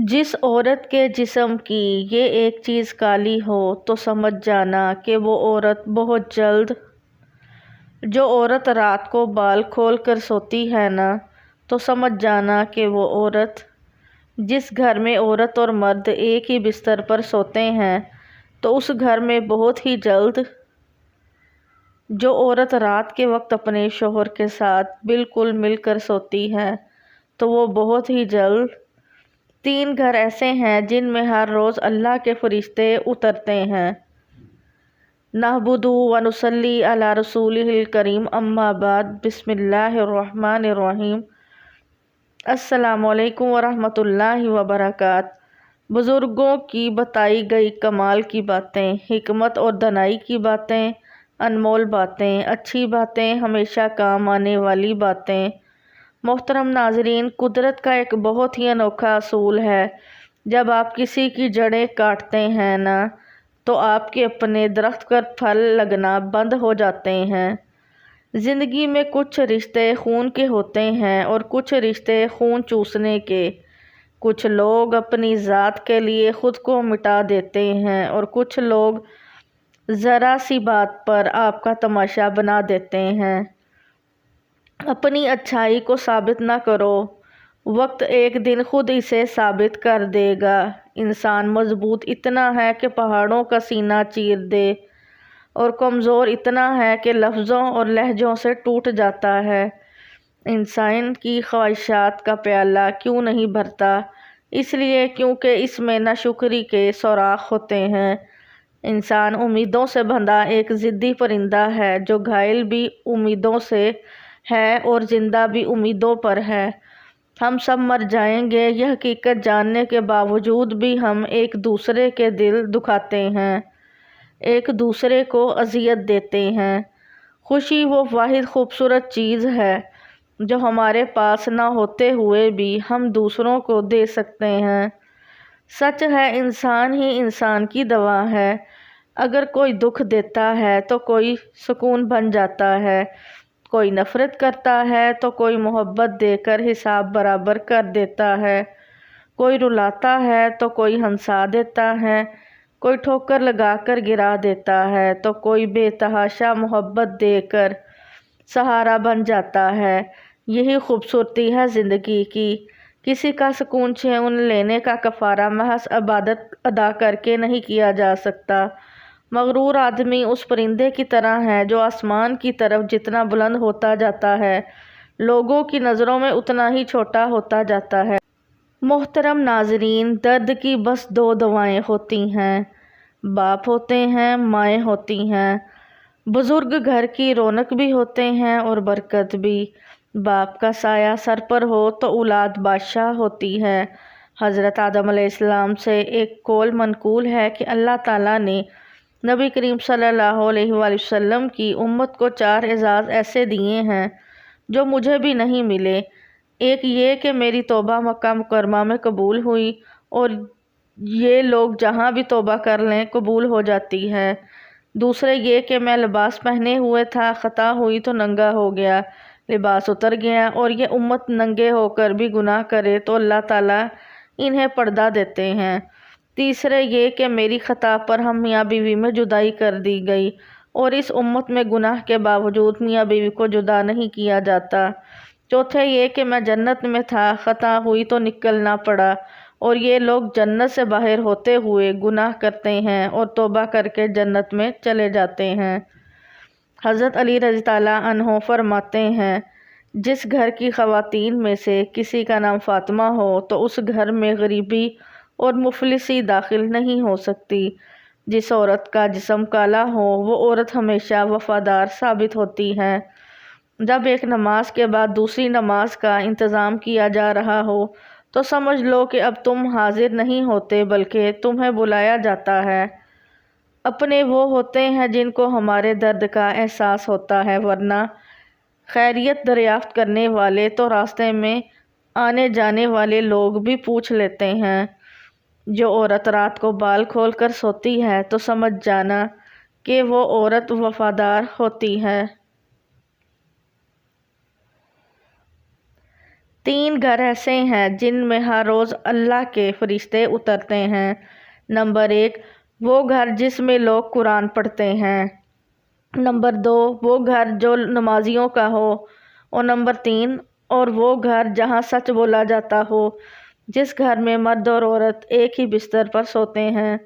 جس عورت کے جسم کی یہ ایک چیز کالی ہو تو سمجھ جانا کہ وہ عورت بہت جلد۔ جو عورت رات کو بال کھول کر سوتی ہے نا، تو سمجھ جانا کہ وہ عورت۔ جس گھر میں عورت اور مرد ایک ہی بستر پر سوتے ہیں تو اس گھر میں بہت ہی جلد۔ جو عورت رات کے وقت اپنے شوہر کے ساتھ بالکل مل کر سوتی ہے تو وہ بہت ہی جلد۔ 3 گھر ایسے ہیں جن میں ہر روز اللہ کے فرشتے اترتے ہیں۔ نحمدہ و نصلی علی رسولہ الکریم، اما بعد، بسم اللہ الرحمن الرحیم۔ السلام علیکم ورحمۃ اللہ وبرکاتہ۔ بزرگوں کی بتائی گئی کمال کی باتیں، حکمت اور دانائی کی باتیں، انمول باتیں، اچھی باتیں، ہمیشہ کام آنے والی باتیں۔ محترم ناظرین، قدرت کا ایک بہت ہی انوکھا اصول ہے، جب آپ کسی کی جڑیں کاٹتے ہیں نا، تو آپ کے اپنے درخت پر پھل لگنا بند ہو جاتے ہیں۔ زندگی میں کچھ رشتے خون کے ہوتے ہیں اور کچھ رشتے خون چوسنے کے۔ کچھ لوگ اپنی ذات کے لیے خود کو مٹا دیتے ہیں اور کچھ لوگ ذرا سی بات پر آپ کا تماشا بنا دیتے ہیں۔ اپنی اچھائی کو ثابت نہ کرو، وقت ایک دن خود اسے ثابت کر دے گا۔ انسان مضبوط اتنا ہے کہ پہاڑوں کا سینہ چیر دے، اور کمزور اتنا ہے کہ لفظوں اور لہجوں سے ٹوٹ جاتا ہے۔ انسان کی خواہشات کا پیالہ کیوں نہیں بھرتا؟ اس لیے کیونکہ اس میں ناشکری کے سوراخ ہوتے ہیں۔ انسان امیدوں سے بندھا ایک ضدی پرندہ ہے جو گھائل بھی امیدوں سے ہے اور زندہ بھی امیدوں پر ہے۔ ہم سب مر جائیں گے، یہ حقیقت جاننے کے باوجود بھی ہم ایک دوسرے کے دل دکھاتے ہیں، ایک دوسرے کو اذیت دیتے ہیں۔ خوشی وہ واحد خوبصورت چیز ہے جو ہمارے پاس نہ ہوتے ہوئے بھی ہم دوسروں کو دے سکتے ہیں۔ سچ ہے، انسان ہی انسان کی دوا ہے۔ اگر کوئی دکھ دیتا ہے تو کوئی سکون بن جاتا ہے، کوئی نفرت کرتا ہے تو کوئی محبت دے کر حساب برابر کر دیتا ہے، کوئی رلاتا ہے تو کوئی ہنسا دیتا ہے، کوئی ٹھوکر لگا کر گرا دیتا ہے تو کوئی بے تحاشا محبت دے کر سہارا بن جاتا ہے۔ یہی خوبصورتی ہے زندگی کی۔ کسی کا سکون چھین لینے کا کفارہ محض عبادت ادا کر کے نہیں کیا جا سکتا۔ مغرور آدمی اس پرندے کی طرح ہے جو آسمان کی طرف جتنا بلند ہوتا جاتا ہے، لوگوں کی نظروں میں اتنا ہی چھوٹا ہوتا جاتا ہے۔ محترم ناظرین، درد کی بس 2 دوائیں ہوتی ہیں، باپ ہوتے ہیں، مائیں ہوتی ہیں۔ بزرگ گھر کی رونق بھی ہوتے ہیں اور برکت بھی۔ باپ کا سایہ سر پر ہو تو اولاد بادشاہ ہوتی ہے۔ حضرت آدم علیہ السلام سے ایک قول منقول ہے کہ اللہ تعالیٰ نے نبی کریم صلی اللہ علیہ وآلہ وسلم کی امت کو 4 اعزاز ایسے دیے ہیں جو مجھے بھی نہیں ملے۔ ایک یہ کہ میری توبہ مکہ مکرمہ میں قبول ہوئی، اور یہ لوگ جہاں بھی توبہ کر لیں قبول ہو جاتی ہے۔ دوسرے یہ کہ میں لباس پہنے ہوئے تھا، خطا ہوئی تو ننگا ہو گیا، لباس اتر گیا، اور یہ امت ننگے ہو کر بھی گناہ کرے تو اللہ تعالیٰ انہیں پردہ دیتے ہیں۔ تیسرے یہ کہ میری خطا پر ہم میاں بیوی میں جدائی کر دی گئی، اور اس امت میں گناہ کے باوجود میاں بیوی کو جدا نہیں کیا جاتا۔ چوتھے یہ کہ میں جنت میں تھا، خطا ہوئی تو نکلنا پڑا، اور یہ لوگ جنت سے باہر ہوتے ہوئے گناہ کرتے ہیں اور توبہ کر کے جنت میں چلے جاتے ہیں۔ حضرت علی رضی اللہ عنہ فرماتے ہیں، جس گھر کی خواتین میں سے کسی کا نام فاطمہ ہو تو اس گھر میں غریبی اور مفلسی داخل نہیں ہو سکتی۔ جس عورت کا جسم کالا ہو وہ عورت ہمیشہ وفادار ثابت ہوتی ہے۔ جب ایک نماز کے بعد دوسری نماز کا انتظام کیا جا رہا ہو تو سمجھ لو کہ اب تم حاضر نہیں ہوتے بلکہ تمہیں بلایا جاتا ہے۔ اپنے وہ ہوتے ہیں جن کو ہمارے درد کا احساس ہوتا ہے، ورنہ خیریت دریافت کرنے والے تو راستے میں آنے جانے والے لوگ بھی پوچھ لیتے ہیں۔ جو عورت رات کو بال کھول کر سوتی ہے تو سمجھ جانا کہ وہ عورت وفادار ہوتی ہے۔ 3 گھر ایسے ہیں جن میں ہر روز اللہ کے فرشتے اترتے ہیں۔ نمبر 1، وہ گھر جس میں لوگ قرآن پڑھتے ہیں۔ نمبر 2، وہ گھر جو نمازیوں کا ہو۔ اور نمبر 3، اور وہ گھر جہاں سچ بولا جاتا ہو، جس گھر میں مرد اور عورت ایک ہی بستر پر سوتے ہیں،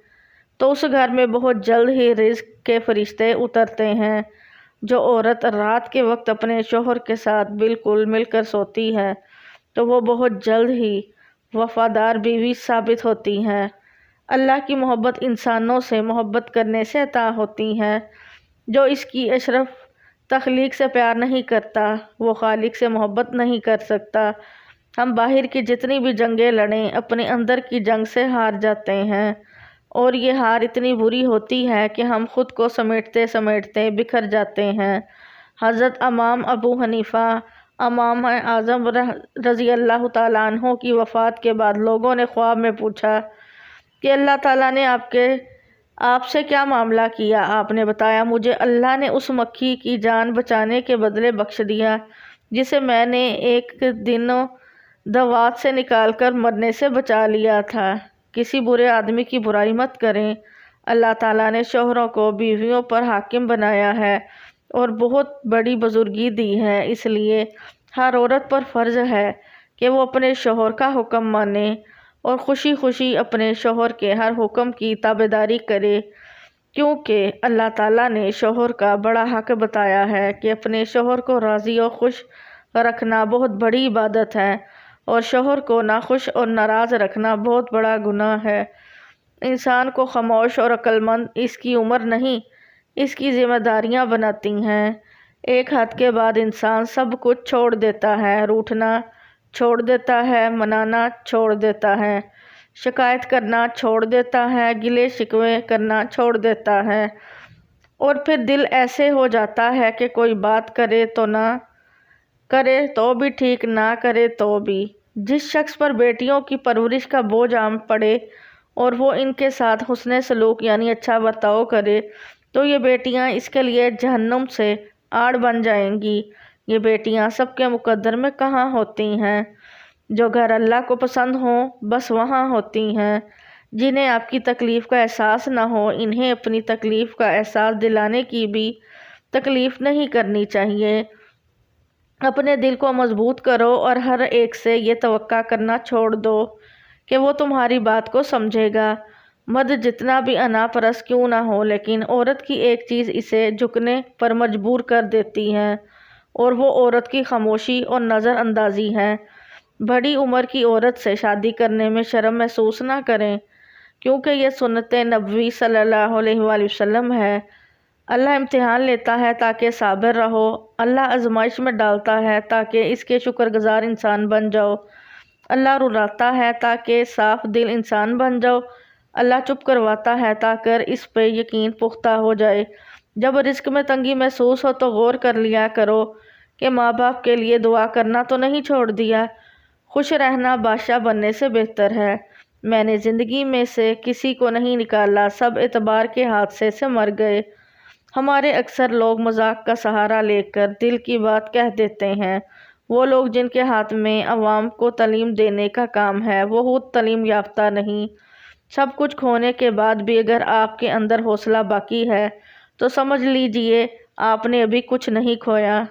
تو اس گھر میں بہت جلد ہی رزق کے فرشتے اترتے ہیں۔ جو عورت رات کے وقت اپنے شوہر کے ساتھ بالکل مل کر سوتی ہے تو وہ بہت جلد ہی وفادار بیوی ثابت ہوتی ہے۔ اللہ کی محبت انسانوں سے محبت کرنے سے عطا ہوتی ہے۔ جو اس کی اشرف تخلیق سے پیار نہیں کرتا وہ خالق سے محبت نہیں کر سکتا۔ ہم باہر کی جتنی بھی جنگیں لڑیں اپنے اندر کی جنگ سے ہار جاتے ہیں، اور یہ ہار اتنی بری ہوتی ہے کہ ہم خود کو سمیٹتے سمیٹتے بکھر جاتے ہیں۔ حضرت امام ابو حنیفہ امام اعظم رضی اللہ تعالیٰ عنہ کی وفات کے بعد لوگوں نے خواب میں پوچھا کہ اللہ تعالیٰ نے آپ سے کیا معاملہ کیا؟ آپ نے بتایا، مجھے اللہ نے اس مکھی کی جان بچانے کے بدلے بخش دیا جسے میں نے ایک دن دوات سے نکال کر مرنے سے بچا لیا تھا۔ کسی برے آدمی کی برائی مت کریں۔ اللہ تعالیٰ نے شوہروں کو بیویوں پر حاکم بنایا ہے اور بہت بڑی بزرگی دی ہے، اس لیے ہر عورت پر فرض ہے کہ وہ اپنے شوہر کا حکم مانے اور خوشی خوشی اپنے شوہر کے ہر حکم کی تابعداری کرے، کیونکہ اللہ تعالیٰ نے شوہر کا بڑا حق بتایا ہے کہ اپنے شوہر کو راضی اور خوش رکھنا بہت بڑی عبادت ہے، اور شوہر کو ناخوش اور ناراض رکھنا بہت بڑا گناہ ہے۔ انسان کو خاموش اور عقل مند اس کی عمر نہیں، اس کی ذمہ داریاں بناتی ہیں۔ ایک حد کے بعد انسان سب کچھ چھوڑ دیتا ہے، روٹھنا چھوڑ دیتا ہے، منانا چھوڑ دیتا ہے، شکایت کرنا چھوڑ دیتا ہے، گلے شکوے کرنا چھوڑ دیتا ہے، اور پھر دل ایسے ہو جاتا ہے کہ کوئی بات کرے تو نہ کرے تو بھی ٹھیک، نہ کرے تو بھی۔ جس شخص پر بیٹیوں کی پرورش کا بوجھ عام پڑے اور وہ ان کے ساتھ حسن سلوک یعنی اچھا برتاؤ کرے تو یہ بیٹیاں اس کے لیے جہنم سے آڑ بن جائیں گی۔ یہ بیٹیاں سب کے مقدر میں کہاں ہوتی ہیں؟ جو گھر اللہ کو پسند ہوں بس وہاں ہوتی ہیں۔ جنہیں آپ کی تکلیف کا احساس نہ ہو انہیں اپنی تکلیف کا احساس دلانے کی بھی تکلیف نہیں کرنی چاہیے۔ اپنے دل کو مضبوط کرو اور ہر ایک سے یہ توقع کرنا چھوڑ دو کہ وہ تمہاری بات کو سمجھے گا۔ مرد جتنا بھی انا پرست کیوں نہ ہو، لیکن عورت کی ایک چیز اسے جھکنے پر مجبور کر دیتی ہے، اور وہ عورت کی خاموشی اور نظر اندازی ہے۔ بڑی عمر کی عورت سے شادی کرنے میں شرم محسوس نہ کریں، کیونکہ یہ سنت نبوی صلی اللہ علیہ وآلہ وسلم ہے۔ اللہ امتحان لیتا ہے تاکہ صابر رہو، اللہ آزمائش میں ڈالتا ہے تاکہ اس کے شکر گزار انسان بن جاؤ، اللہ رلاتا ہے تاکہ صاف دل انسان بن جاؤ، اللہ چپ کرواتا ہے تاکہ اس پہ یقین پختہ ہو جائے۔ جب رزق میں تنگی محسوس ہو تو غور کر لیا کرو کہ ماں باپ کے لیے دعا کرنا تو نہیں چھوڑ دیا۔ خوش رہنا بادشاہ بننے سے بہتر ہے۔ میں نے زندگی میں سے کسی کو نہیں نکالا، سب اعتبار کے حادثے سے مر گئے۔ ہمارے اکثر لوگ مذاق کا سہارا لے کر دل کی بات کہہ دیتے ہیں۔ وہ لوگ جن کے ہاتھ میں عوام کو تعلیم دینے کا کام ہے وہ خود تعلیم یافتہ نہیں۔ سب کچھ کھونے کے بعد بھی اگر آپ کے اندر حوصلہ باقی ہے تو سمجھ لیجئے آپ نے ابھی کچھ نہیں کھویا۔